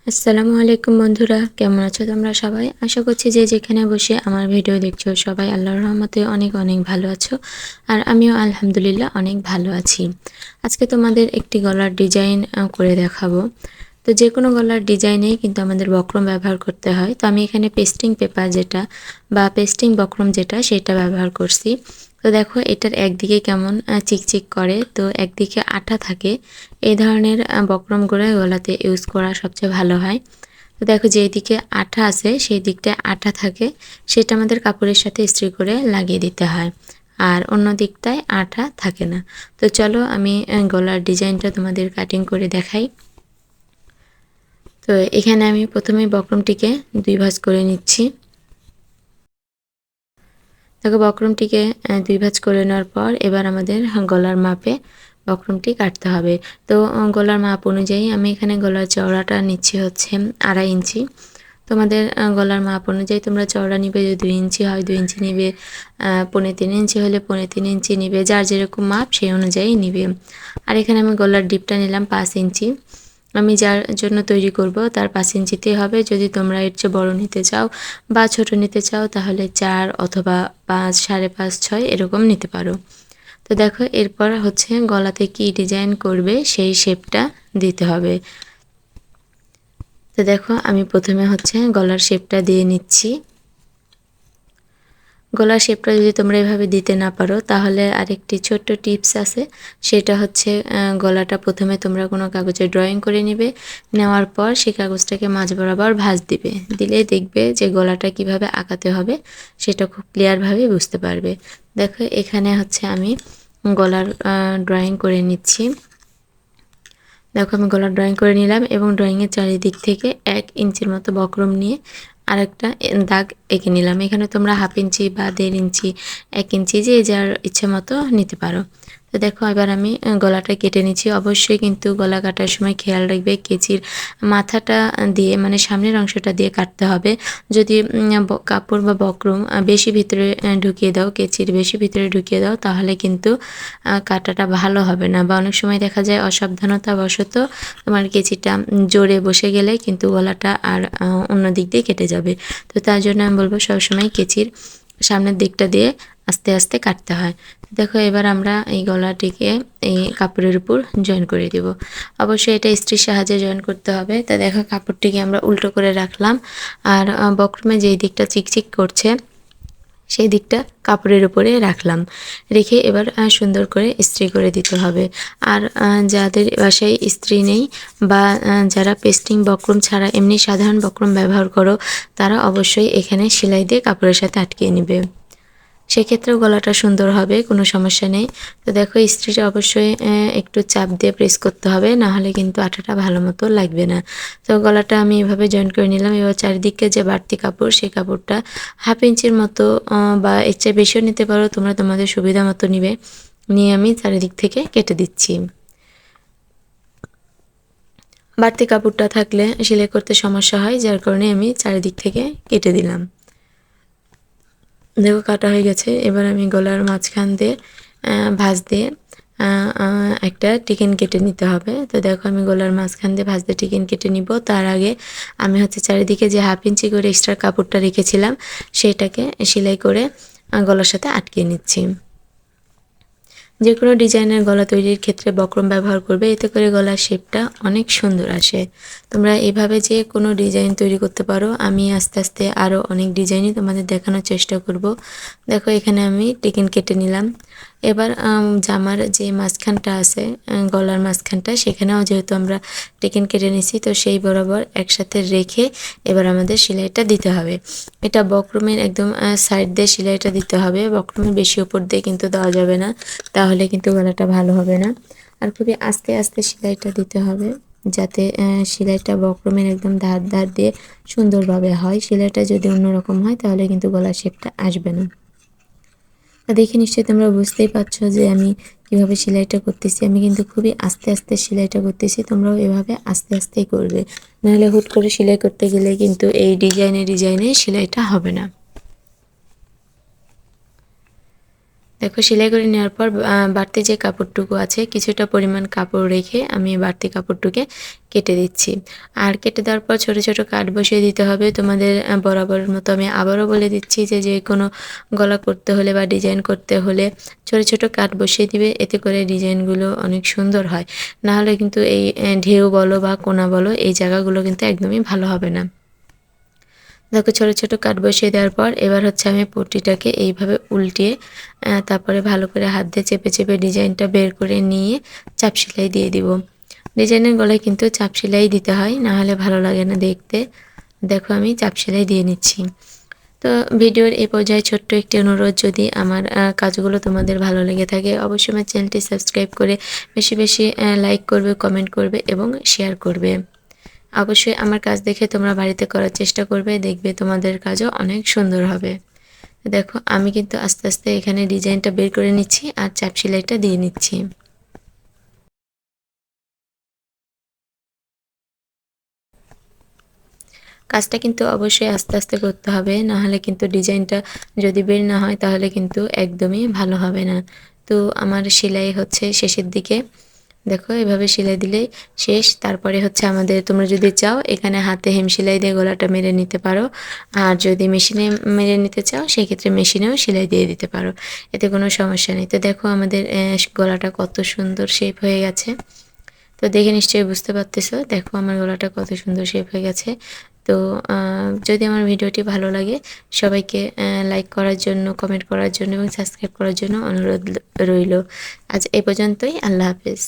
আসসালামু আলাইকুম বন্ধুরা, কেমন আছো তোমরা সবাই? আশা করছি যে যেখানে বসে আমার ভিডিও দেখছো সবাই আল্লাহর রহমতে অনেক অনেক ভালো আছো। আর আমিও আলহামদুলিল্লাহ অনেক ভালো আছি। আজকে তোমাদের একটি গলার ডিজাইন করে দেখাবো। তো যে কোনো গলার ডিজাইনেই কিন্তু আমাদের বক্রম ব্যবহার করতে হয়। তো আমি এখানে পেস্টিং পেপার যেটা বা পেস্টিং বক্রম যেটা সেটা ব্যবহার করছি। তো দেখো এটার একদিকে কেমন চিকচিক করে, তো একদিকে আঠা থাকে। এই ধরনের বক্রমগুলো গলাতে ইউজ করা সবচেয়ে ভালো হয়। তো দেখো যেই দিকে আঠা আছে সেই দিকটায় আঠা থাকে, সেটা আমাদের কাপড়ের সাথে ইস্ত্রি করে লাগিয়ে দিতে হয়। আর অন্য দিকটায় আঠা থাকে না। তো চলো আমি গলার ডিজাইনটা তোমাদের কাটিং করে দেখাই। তো এখানে আমি প্রথমে বক্রমটিকে 2 ভাঁজ করে নিচ্ছি। দেখো বক্রমটিকে 2 ভাঁজ করে নেওয়ার পর এবার আমাদের গলার মাপে বক্রমটি কাটতে হবে। তো গলার মাপ অনুযায়ী আমি এখানে গলার চওড়াটা নিচ্ছি হচ্ছে 2.5 ইঞ্চি। তোমাদের গলার মাপ অনুযায়ী তোমরা চওড়া নিবে, যদি 2 ইঞ্চি হয় 2 ইঞ্চি নিবে, 3.5 ইঞ্চি হলে 3.5 ইঞ্চি নিবে, যার যেরকম মাপ সেই অনুযায়ী নিবে। আর এখানে আমি গলার ডিপটা নিলাম 5 ইঞ্চি। আমি যার জন্য তৈরি করব তার 5 ইঞ্চিতেই হবে। যদি তোমরা এর চেয়ে বড় নিতে চাও বা ছোট নিতে চাও তাহলে 4 অথবা 5, 5.5, 6 এরকম নিতে পারো। তো দেখো এরপর হচ্ছে গলাতে কি ডিজাইন করবে সেই শেপটা দিতে হবে। তো দেখো আমি প্রথমে হচ্ছে গলার শেপটা দিয়ে নিচ্ছি। গলার শেপটা যদি তোমরা এভাবে দিতে না পারো তাহলে আরেকটি ছোট্ট টিপস আছে, সেটা হচ্ছে গলাটা প্রথমে তোমরা কোনো কাগজে ড্রয়িং করে নেবে। নেওয়ার পর সেই কাগজটাকে মাঝ বরাবর ভাঁজ দিবে, দিলেই দেখবে যে গলাটা কিভাবে আঁকাতে হবে সেটা খুব ক্লিয়ারভাবে বুঝতে পারবে। দেখো এখানে হচ্ছে আমি গলার ড্রয়িং করে নিচ্ছি। দেখো আমি গলার ড্রয়িং করে নিলাম এবং ড্রয়িংয়ের চারিদিক থেকে 1 ইঞ্চির মতো বক্রম নিয়ে আরেকটা দাগ এঁকে নিলাম। এখানে তোমরা 1/2 ইঞ্চি বা 1.5 ইঞ্চি, 1 ইঞ্চি যে যার ইচ্ছে মতো নিতে পারো। তো দেখো এবার আমি গলাটা কেটে নিচ্ছি। অবশ্যই কিন্তু গলা কাটার সময় খেয়াল রাখবে কেচির মাথাটা দিয়ে মানে সামনের অংশটা দিয়ে কাটতে হবে। যদি কাপড় বা বক্রম বেশি ভিতরে ঢুকিয়ে দাও, কেচির বেশি ভিতরে ঢুকিয়ে দাও তাহলে কিন্তু কাটাটা ভালো হবে না, বা অনেক সময় দেখা যায় অসাবধানতাবশত তোমার কেচিটা জোরে বসে গেলে কিন্তু গলাটা আর অন্য দিক দিয়ে কেটে যাবে। তো তার জন্য আমি বলবো সবসময় কেচির সামনের দিকটা দিয়ে আস্তে আস্তে কাটতে হয়। দেখো এবার আমরা এই গলাটিকে এই কাপড়ের উপর জয়েন করে দেব। অবশ্যই এটা ইস্ত্রির সাহায্যে জয়েন করতে হবে। তা দেখো কাপড়টিকে আমরা উল্টো করে রাখলাম, আর বক্রমে যেই দিকটা চিকচিক করছে সেই দিকটা কাপড়ের উপরে রাখলাম। রেখে এবার সুন্দর করে ইস্ত্রি করে দিতে হবে। আর যাদের বাসায় ইস্ত্রি নেই বা যারা পেস্টিং বক্রম ছাড়া এমনি সাধারণ বক্রম ব্যবহার করো তারা অবশ্যই এখানে সেলাই দিয়ে কাপড়ের সাথে আটকিয়ে নেবে। সেক্ষেত্রেও গলাটা সুন্দর হবে, কোনো সমস্যা নেই। তো দেখো ইস্ত্রিটা অবশ্যই একটু চাপ দিয়ে প্রেস করতে হবে, না হলে কিন্তু আঠাটা ভালো মতো লাগবে না। তো গলাটা আমি এভাবে জয়েন করে নিলাম। এবার চারিদিকে যে বাড়তি কাপড় সেই কাপড়টা 1/2 ইঞ্চির মতো বা এর চেয়ে বেশিও নিতে পারো, তোমরা তোমাদের সুবিধা মতো নিবে। নিয়ে আমি চারিদিক থেকে কেটে দিচ্ছি। বাড়তি কাপড়টা থাকলে সেলাই করতে সমস্যা হয়, যার কারণে আমি চারিদিক থেকে কেটে দিলাম। দেখো কাটা হয়ে গেছে। এবার আমি গলার মাঝখান দিয়ে ভাঁজ দিয়ে একটা টিকিন কেটে নিতে হবে। তো দেখো আমি গলার মাঝখান দিয়ে ভাঁজ দিয়ে টিকিন কেটে নিব। তার আগে আমি হচ্ছে চারিদিকে যে 1/2 ইঞ্চি করে এক্সট্রা কাপড়টা রেখেছিলাম সেটাকে সেলাই করে গলার সাথে আটকিয়ে নিচ্ছি। যে কোনো ডিজাইনের গলা তৈরির ক্ষেত্রে বক্রম ব্যবহার করবে, এতে করে গলার শেপটা অনেক সুন্দর আসে। তোমরা এভাবে যে কোনো ডিজাইন তৈরি করতে পারো। আমি আস্তে আস্তে আরও অনেক ডিজাইনই তোমাদের দেখানোর চেষ্টা করব। দেখো এখানে আমি টিকিন কেটে নিলাম। এবার জামার যে মাঝখানটা আছে গলার মাঝখানটা, সেখানেও যেহেতু আমরা টিকিন কেটে নিছি তো সেই বরাবর একসাথে রেখে এবার আমাদের সেলাইটা দিতে হবে। এটা বক্রমের একদম সাইড দিয়ে সেলাইটা দিতে হবে, বক্রমের বেশি উপর দিয়ে কিন্তু দেওয়া যাবে না, তাহলে কিন্তু গলাটা ভালো হবে না। আর খুবই আস্তে আস্তে সেলাইটা দিতে হবে, যাতে সেলাইটা বক্রমের একদম ধার ধার দিয়ে সুন্দরভাবে হয়। সেলাইটা যদি অন্যরকম হয় তাহলে কিন্তু গলার শেপটা আসবে না। দেখে নিশ্চয়ই তোমরা বুঝতেই পারছো যে আমি কিভাবে সেলাইটা করতেছি। আমি কিন্তু খুবই আস্তে আস্তে সেলাইটা করতেছি, তোমরাও এভাবে আস্তে আস্তেই করবে, নাহলে হুট করে সেলাই করতে গেলে কিন্তু এই ডিজাইনে সেলাইটা হবে না। দেখো সেলাই করে নেওয়ার পর বাড়তি যে কাপড়টুকু আছে কিছুটা পরিমাণ কাপড় রেখে আমি বাড়তি কাপড়টুকে কেটে দিচ্ছি। আর কেটে দেওয়ার পর ছোট ছোট কাট বসিয়ে দিতে হবে। তোমাদের বরাবরের মতো আমি আবারও বলে দিচ্ছি যে কোনো গলা করতে হলে বা ডিজাইন করতে হলে ছোট ছোট কাট বসিয়ে দিবে, এতে করে ডিজাইনগুলো অনেক সুন্দর হয়। না হলে কিন্তু এই ঢেউ বলো বা কোনা বলো এই জায়গাগুলো কিন্তু একদমই ভালো হবে না। দেখো ছোট ছোট কাট বসিয়ে দেওয়ার পর এবার হচ্ছে আমি পট্টিটাকে এইভাবে উল্টিয়ে তারপরে ভালো করে হাত দিয়ে চেপে চেপে ডিজাইনটা বের করে নিয়ে চাপ সেলাই দিয়ে দিব। ডিজাইনের গলায় কিন্তু চাপ সেলাই দিতে হয়, না হলে ভালো লাগে না দেখতে। দেখো আমি চাপ সেলাই দিয়ে নিচ্ছি। তো ভিডিওর এই পর্যায়ে ছোট্ট একটি অনুরোধ, যদি আমার কাজগুলো তোমাদের ভালো লেগে থাকে অবশ্যই আমার চ্যানেলটি সাবস্ক্রাইব করে বেশি বেশি লাইক করবে, কমেন্ট করবে এবং শেয়ার করবে। অবশ্যই আমার কাজ দেখে তোমরা বাড়িতে করার চেষ্টা করবে, দেখবে তোমাদের কাজও অনেক সুন্দর হবে। দেখো আমি কিন্তু আস্তে আস্তে এখানে ডিজাইনটা বের করে নিচ্ছি আর চাপ সেলাইটা দিয়ে নিচ্ছি। কাজটা কিন্তু অবশ্যই আস্তে আস্তে করতে হবে, না হলে কিন্তু ডিজাইনটা যদি বের না হয় তাহলে কিন্তু একদমই ভালো হবে না। তো আমার সেলাই হচ্ছে শেষের দিকে। দেখো এভাবে সেলাই দিলেই শেষ। তারপরে হচ্ছে আমাদের, তোমরা যদি চাও এখানে হাতে হেম সেলাই দিয়ে গলাটা মেরে নিতে পারো, আর যদি মেশিনে মেরে নিতে চাও সেক্ষেত্রে মেশিনেও সেলাই দিয়ে দিতে পারো, এতে কোনো সমস্যা নেই। তো দেখো আমাদের গলাটা কত সুন্দর শেপ হয়ে গেছে। তো দেখে নিশ্চয়ই বুঝতে পারতেছো, দেখো আমার গলাটা কত সুন্দর শেপ হয়ে গেছে। তো যদি আমার ভিডিওটি ভালো লাগে সবাইকে লাইক করার জন্য, কমেন্ট করার জন্য এবং সাবস্ক্রাইব করার জন্য অনুরোধ রইল। আজ এই পর্যন্তই। আল্লাহ হাফেজ।